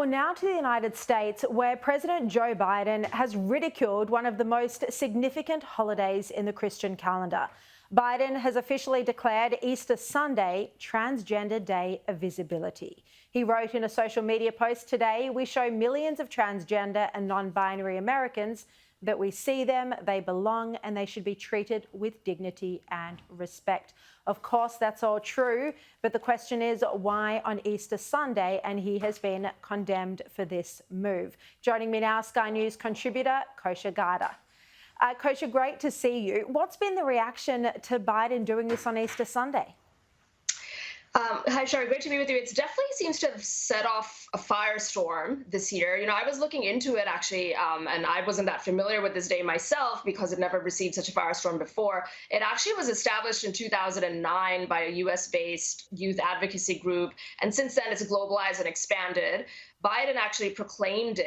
now to the United States, where President Joe Biden has ridiculed one of the most significant holidays in the Christian calendar. Biden has officially declared Easter Sunday Transgender Day of Visibility. He wrote in a social media post today, "We show millions of transgender and non-binary Americans that we see them, they belong, and they should be treated with dignity and respect." Of course, that's all true, but the question is why on Easter Sunday, and he has been condemned for this move. Joining me now, Sky News contributor Kosha Garda. Kosha, great to see you. What's been the reaction to Biden doing this on Easter Sunday? Hi, Sharri. Great to be with you. It definitely seems to have set off a firestorm this year. I was looking into it actually, and I wasn't that familiar with this day myself because it never received such a firestorm before. It actually was established in 2009 by a US-based youth advocacy group, and since then it's globalized and expanded. Biden actually proclaimed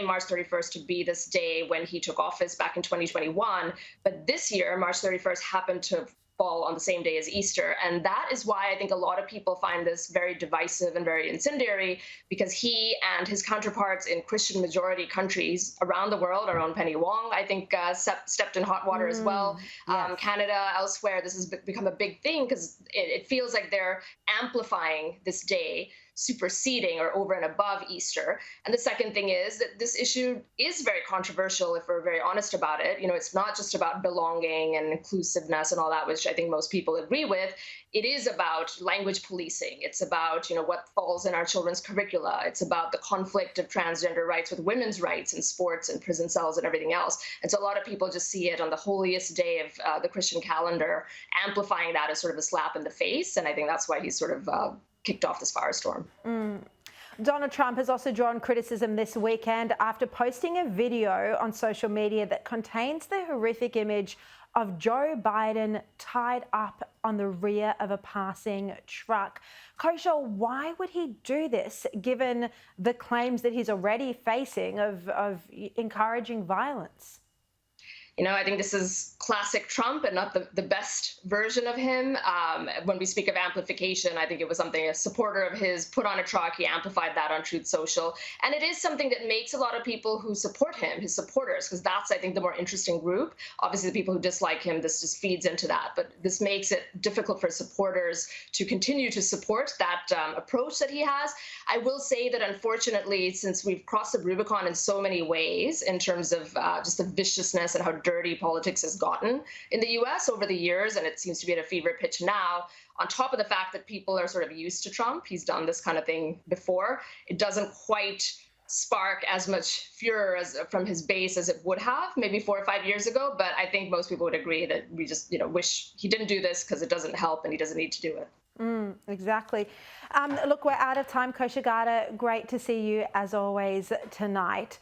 March 31st to be this day when he took office back in 2021. But this year, March 31st happened to fall on the same day as Easter. And that is why I think a lot of people find this very divisive and very incendiary, because he and his counterparts in Christian majority countries around the world, our own Penny Wong, I think, stepped in hot water as well. Yes. Canada, elsewhere, this has become a big thing because it feels like they're amplifying this day, superseding or over and above Easter. And the second thing is that this issue is very controversial if we're very honest about it. It's not just about belonging and inclusiveness and all that, which I think most people agree with. It is about language policing. It's about, what falls in our children's curricula. It's about the conflict of transgender rights with women's rights in sports and prison cells and everything else. And so a lot of people just see it on the holiest day of the Christian calendar, amplifying that as sort of a slap in the face. And I think that's why he's sort of kicked off this firestorm. Donald Trump has also drawn criticism this weekend after posting a video on social media that contains the horrific image of Joe Biden tied up on the rear of a passing truck. Kosha, why would he do this, given the claims that he's already facing of encouraging violence? I think this is classic Trump and not the best version of him. When we speak of amplification, I think it was something a supporter of his put on a truck. He amplified that on Truth Social. And it is something that makes a lot of people who support him, his supporters, because that's, I think, the more interesting group. Obviously, the people who dislike him, this just feeds into that. But this makes it difficult for supporters to continue to support that approach that he has. I will say that, unfortunately, since we've crossed the Rubicon in so many ways in terms of just the viciousness and how dirty politics has gotten in the US over the years, and it seems to be at a fever pitch now, on top of the fact that people are sort of used to Trump. He's done this kind of thing before. It doesn't quite spark as much furor from his base as it would have maybe 4 or 5 years ago. But I think most people would agree that we just wish he didn't do this because it doesn't help and he doesn't need to do it. Exactly. Look, we're out of time. Kosha Garda, great to see you as always tonight.